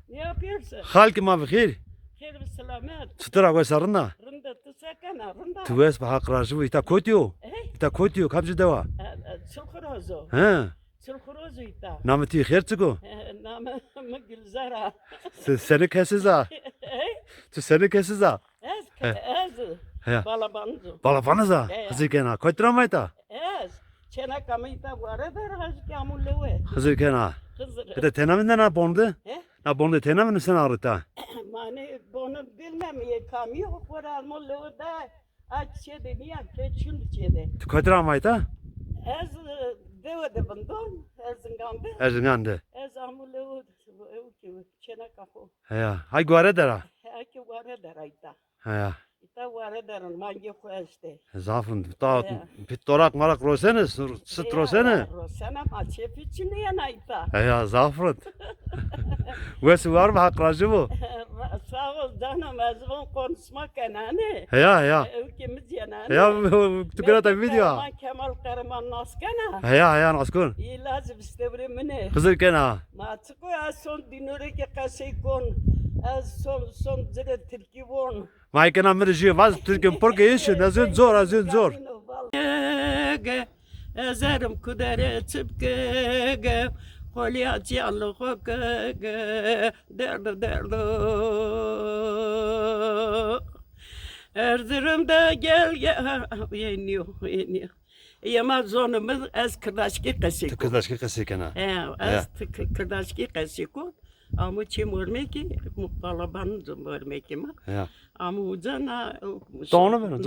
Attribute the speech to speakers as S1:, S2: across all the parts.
S1: Ne yapıyorsun?
S2: Halki ma bixir.
S1: Hayır ve selamet.
S2: Çıtıra koy sarına.
S1: Rında tıskana rında.
S2: Tüves bahakrajı ita koytuyor. İta koytuyor kapcı deva.
S1: Çılkırozu.
S2: He.
S1: Çılkırozu ita.
S2: Namı ti herçigo.
S1: Namı Gülzara.
S2: Seni kesiza. Tu seni kesiza.
S1: Ez.
S2: He.
S1: Balabanzu.
S2: Balafanıza. Hızır kena. Koyturamayta.
S1: Ez. Çena kamita vare der haz kamulewe.
S2: Hızır kena.
S1: Hızır.
S2: Bir de tenaminden ha bondu.
S1: He?
S2: Na bondu tenamin sen ağrıta.
S1: Mane bunu bilmem ye kamyo var almalı da aç çede niye keçün çede.
S2: Tu koyturamayta.
S1: Ez deve de bandon ez ngambe
S2: Erzingandı.
S1: ez amulewu ki çena kafu.
S2: He ya. Hay güvare dera.
S1: Ki vare der ayta.
S2: He ya.
S1: İta vare der mangi kueste.
S2: Zafın. Ta pittorak marak rosene. Sıt rosene.
S1: Rosena ma çepiçini yanayta.
S2: He ya zafrın. Vesi var mı hakrajı bu?
S1: Sağ ol canım ezbon konuşmak enane.
S2: He ya.
S1: Ülkemiz yanane.
S2: Ya tüküre de video.
S1: Kemal Karaman naskana.
S2: He ya naskun.
S1: İyi lazım istevremine.
S2: Hızır kena.
S1: Maçıko az son dinore ki kasekon. Az son zire Türkiye won.
S2: Mayken amirci vaz Türk'ün porke işi nazın zor azın zor.
S1: Ezerim kudere çıpke. Kolya ciyalı hoke. Derdo. Erzurum'da gel. Yeniyor. Yama zonumuz az kırdaşki kasekon.
S2: Kızdaşki kası kena.
S1: Az kırdaşki kasekon. Ama çim örmeki, muhtalabanın zım örmeki ma.
S2: Ya.
S1: Ama ucana...
S2: Tanrı benim,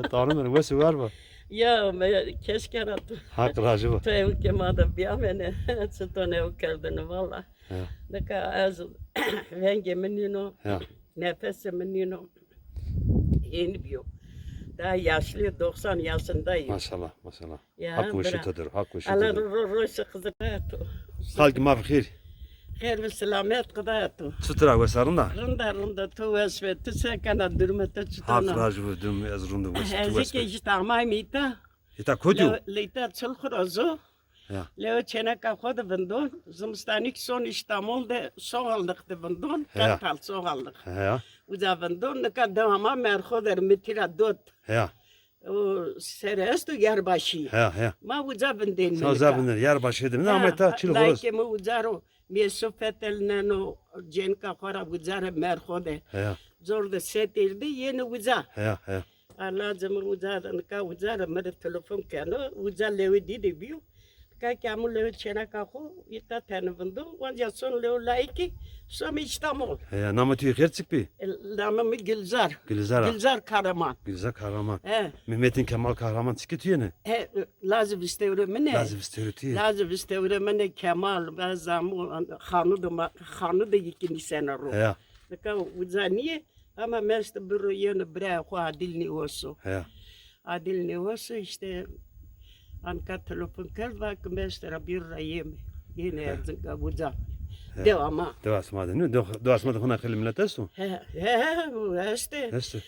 S2: tanrı benim, vesi var mı?
S1: Ya, keşke ratı.
S2: Hakrajı bu.
S1: Tevim kemada biyamene, çıtone ukerdini valla. Ne kadar az, venge menino, nefesi menino, yeni biyo. Daha yaşlı, 90 yaşındayım.
S2: Maşallah. Hakkı ışıtıdır, hakkı
S1: Allah
S2: ışıtıdır.
S1: roşu kızı.
S2: Halki mafkhir.
S1: Hayır ve selamet kıdayatı.
S2: Çıtıra vesarında.
S1: Rında tuves ve tüsekana dürmete çıtana.
S2: Hakrajı bu düm ezrundu vesi tuves.
S1: Ezike işte amayımita.
S2: İta koydu.
S1: Leyta çılkırozu.
S2: Ya.
S1: Leo çeneka kodu bindon. Zımstanik son İstanbul'da soğaldık bindon.
S2: Ya.
S1: Kartal soğaldık.
S2: Ya.
S1: Uza bindon ne kadar ama merhoder mitira dot.
S2: Ya.
S1: O serestu yerbaşı.
S2: Ya.
S1: Ma uza bindin.
S2: Sağ zabınlar yer başıydı. Ne ameta çılgırız.
S1: Like mu uzaro. Mesufetel nano cenka kora uzara merhode.
S2: Ya.
S1: Zorda setirdi yeni uza.
S2: Ya.
S1: Allah zaman uzadan ka uzara mere telefon kano uza lewi didi biu. Ka kamu lewi çena kako ita tanıvındı. Vanja son lewi laiki som İstanbul.
S2: Ya. Namı herçik bir.
S1: Namı Gülzar.
S2: Gülzar.
S1: Gülzar Karaman.
S2: Gülzar kahraman.
S1: He.
S2: Mehmet'in Kemal kahraman çıkıtıyor ne?
S1: He lazım istevremine.
S2: Lazım istiyordu.
S1: Lazım istevremine Kemal ve zamu hanı da ikinci sene ro.
S2: Ya.
S1: Ka uzaniye ama meste bir yeni bre ko adilni olsun.
S2: Ya.
S1: Adilni olsun işte anka telefon kal bak meste bir rayım yine yazın ka uzan. Devama.
S2: Devasmadı ne? Devasmadı hına kelimler esu.
S1: He işte.
S2: Esu.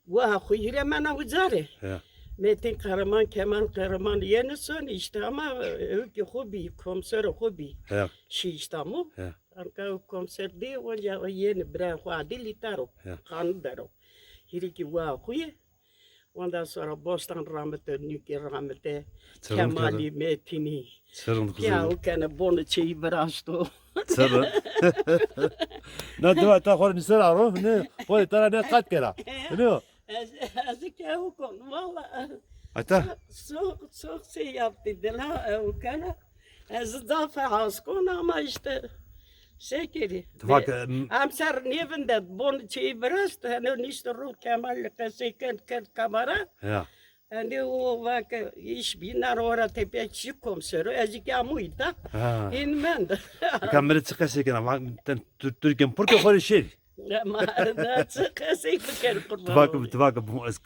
S1: Wa khuyre mana uzare.
S2: Ya.
S1: Metin Karaman Kemal Karaman yeni son işte ama ki hobi komiser hobi.
S2: Ya.
S1: İstanbul.
S2: Ya.
S1: Anka komiser de onca yeni bre ko adili taro. Kan daro. Hiriki wa khuye. Ondan sonra Bostan rahmete, Nüki rahmete, Kemali Metini.
S2: Sırrın kızı.
S1: Ya o kene bonu çeyi bıraştı.
S2: Sırrın. Ne dua ta khor ni sırrı aro ne? Boy tara ne kat kera. Ne o?
S1: Azıcık o konu valla.
S2: Ata.
S1: Çok şey yaptı de la o kene. Zafer haskon ama işte şekeri.
S2: Bak.
S1: Amser nevinde bonu çeyi bıraştı. Hani işte ruh Kemal keseken kamera.
S2: Ya.
S1: Andi o vak iş binar ora tepe çık komiseri azıcık amuyda. İnmen.
S2: Kamera çıkası kena. Bak Türkiye'nin porke khor şey.
S1: Ma da çıkası fikir kurban.
S2: Tuvak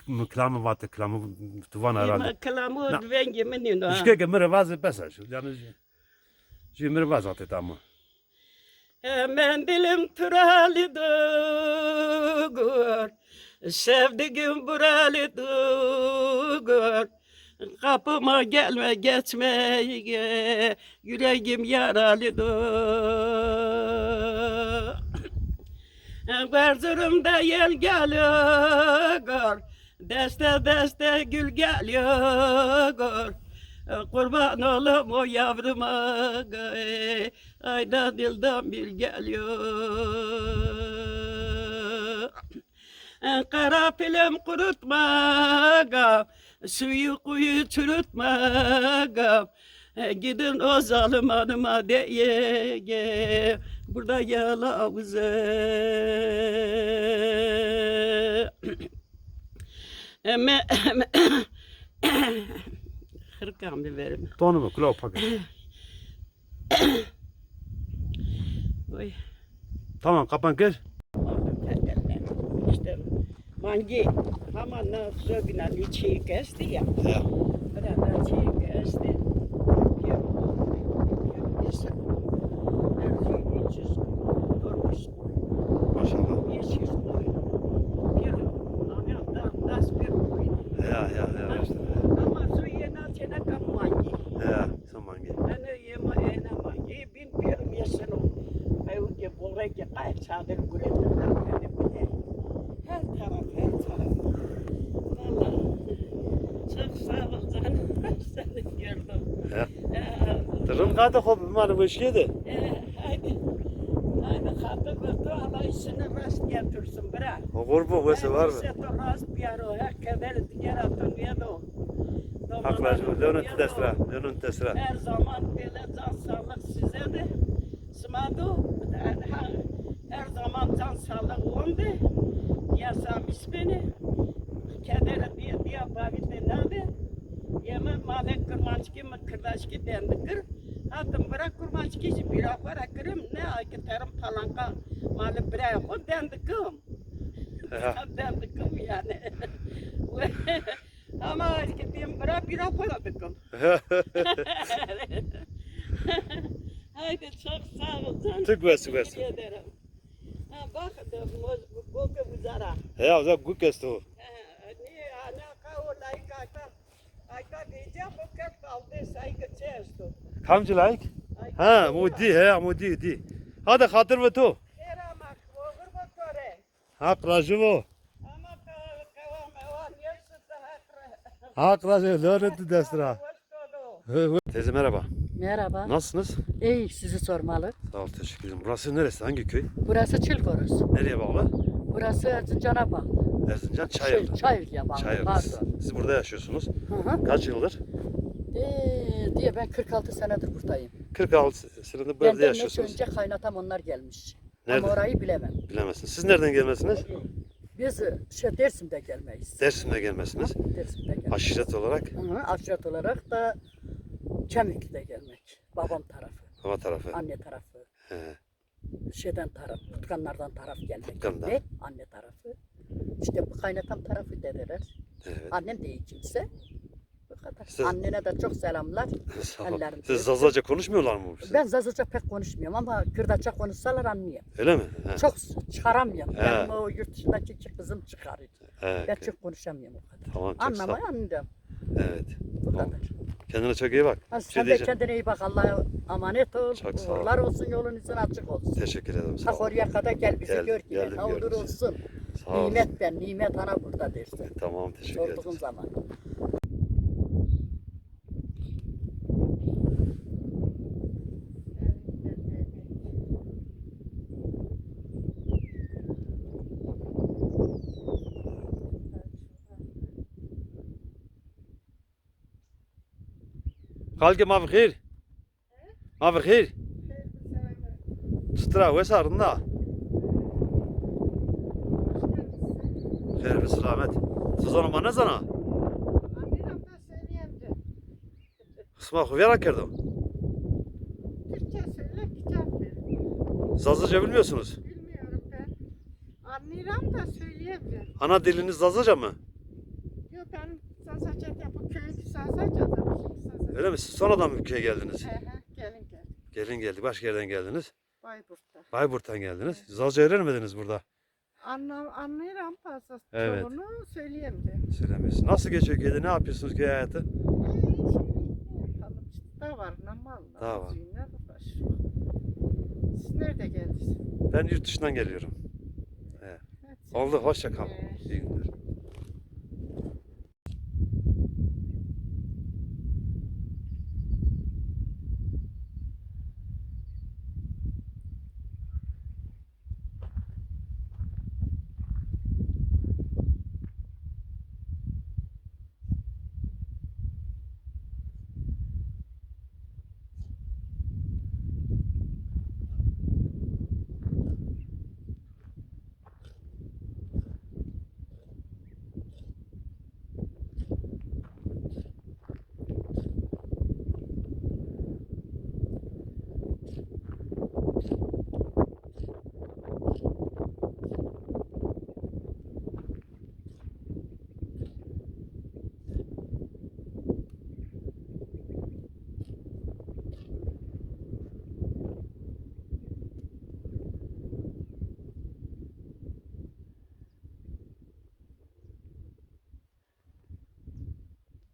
S2: bu klamı vatı klamı tuvan herhalde.
S1: Klamı venge menino.
S2: İşte kamera vazı pesa şu. Yani Cimri vazı atı tamam.
S1: Hemen dilim turalı dur. Sevdiğim buralı dur. Kapıma gelme geçme, yüreğim yaralıdır. Erzurum'da yel geliyor, deste deste gül geliyor. Kurban olayım o yavruma, ayda dilden bir geliyor. Kara film kurutma, suyu kuyu çürütme. Gidin o zalim hanıma diye, burada yalavuzı. Hırkam bir verim.
S2: Donumu kulağı paket.
S1: Oy.
S2: Tamam kapan gel.
S1: İşte mangi hamana sögünen içi kesti ya.
S2: Ya.
S1: Burada içi kesti.
S2: Maşallah. Ya işte.
S1: Ama su yena çene kam mangi.
S2: Ya sen mangi.
S1: Ana yema ena mangi bin pirum yeseno. Ayu ke bolre ke kay çadır guretten. Her taraf. Valla. Çok sağ ol canım. Seni gördüm.
S2: Ya. Tırım kadı hop bana bu şeydi.
S1: Haydi. Hatı götü Allah işine rast getirsin bırak.
S2: O kurbu vesi var mı?
S1: Rast bir ara o kadar diğer atın yedo.
S2: Haklacım. Dönün tesra.
S1: Her zaman böyle can sağlık size de. Smado. Her zaman can sağlık oldu. Yasamış beni. Kedere diye bağıdı nerede? Yeme malek kırmançki mı kırdaşki dendidir. Hattım bırak kırmançki bir afara kırım ne aktarım falanka malı bırak o dendikim. Dendikim yani. Ama gittiğim bırak bir afara dikim. Haydi çok sağ ol canım.
S2: Tık versin.
S1: Teşekkür ederim. Ha bak da bu buzara.
S2: Ya o zaman guk kesti o.
S1: Niye ana kao ayka diyeceğim bu kep kaldı saygı çeştu.
S2: Kamcı layık? Ha mudi di. Hadi hatır ve tu.
S1: Keramak olur mu kore?
S2: Hak racı bu.
S1: Ama kavam evan yersin de hakra.
S2: Hak racı dönün tesra. Teyze merhaba.
S3: Merhaba.
S2: Nasılsınız?
S3: İyi, sizi sormalı.
S2: Sağ ol teşekkür ederim. Burası neresi? Hangi köy?
S3: Burası Çilgoruz.
S2: Nereye bağlı?
S3: Burası Erzincan'a bağlı.
S2: Erzincan Çayırlı.
S3: Çayırlı'ya bağlı.
S2: Çayırlı.
S3: Pardon.
S2: Siz burada yaşıyorsunuz.
S3: Hı hı.
S2: Kaç yıldır?
S3: Diye ben 46 senedir buradayım.
S2: 46 senedir burada
S3: Benden ne
S2: yaşıyorsunuz.
S3: önce kaynatam onlar gelmiş.
S2: Nerede?
S3: Ama orayı bilemem.
S2: Bilemezsiniz. Siz nereden gelmesiniz?
S3: Biz Dersim'de gelmeyiz.
S2: Dersim'de gelmesiniz.
S3: Dersim'de gelmeyiz.
S2: Aşiret olarak
S3: Hı hı, aşiret olarak da Kemikli'de gelmek. Babam tarafı,
S2: hava tarafı.
S3: anne tarafı.
S2: He.
S3: Şeyden taraf, Tutkanlardan taraf gelmek.
S2: Tutkan'dan.
S3: Ve anne tarafı. İşte bu kaynatam tarafı dediler.
S2: Evet.
S3: Annem de iyi kimse. Bu kadar.
S2: Siz-
S3: Annene de çok selamlar.
S2: Sağ ol.
S3: Ellerim
S2: Siz
S3: büyük.
S2: Zazaca konuşmuyorlar mı? Siz?
S3: Ben Zazaca pek konuşmuyorum ama Kürtçe konuşsalar anlıyorum.
S2: Öyle mi? He.
S3: Çok çıkaramıyorum.
S2: He.
S3: Benim o yurt dışındaki iki kızım çıkarıyor.
S2: He.
S3: Ben çok konuşamıyorum o kadar.
S2: Tamam çok sağ ol.
S3: Anlamayı anlıyorum.
S2: Evet.
S3: Bu
S2: Tamam.
S3: kadar.
S2: Kendine çok iyi bak.
S3: Ha,
S2: Bir şey
S3: sen de
S2: diyeceğim.
S3: kendine iyi bak. Allah'a emanet ol.
S2: Çok sağ ol.
S3: Uğurlar olsun, yolun izin açık olsun.
S2: Teşekkür ederim. Sağ
S3: Tak
S2: ol.
S3: oraya kadar gel bizi
S2: Geldim,
S3: gör ki.
S2: geldim,
S3: Ha olur
S2: gördüm
S3: olsun.
S2: Sağ ol.
S3: Nimet ben, nimet ana burada dersin.
S2: Tamam teşekkür
S3: Sorduğun
S2: ederim.
S3: zaman.
S2: Kalke mavi khir. Mavi khir. Stra ve sarında. Khir ve selamet. Sezonu bana zana.
S4: Amiram da söyleyemdi.
S2: Kısma kuvvera kerdim.
S4: Türkçe söyle kitap ver.
S2: Zazaca bilmiyorsunuz.
S4: Bilmiyorum ben. Amiram da söyleyemdi.
S2: Ana diliniz Zazaca mı?
S4: Yok ben Sazaca'da bu köyün Sazaca'da.
S2: Öyle mi? Siz sonradan mı ülkeye geldiniz?
S4: Gelin gel.
S2: Gelin geldik. Başka yerden geldiniz.
S4: Bayburt'ta.
S2: Bayburt'tan geldiniz. Zazaca öğrenmediniz burada.
S4: Anlayıram fazla.
S2: Evet.
S4: Çoğunu söyleyemdi.
S2: Söylemiyorsunuz. Nasıl geçiyor köyde? Ne yapıyorsunuz köy hayatı?
S4: da var. Normal.
S2: Daha var.
S4: Siz nerede geldiniz?
S2: Ben yurt dışından geliyorum.
S4: Evet.
S2: Oldu, hoşça kal.
S4: Evet.
S2: İyi günler.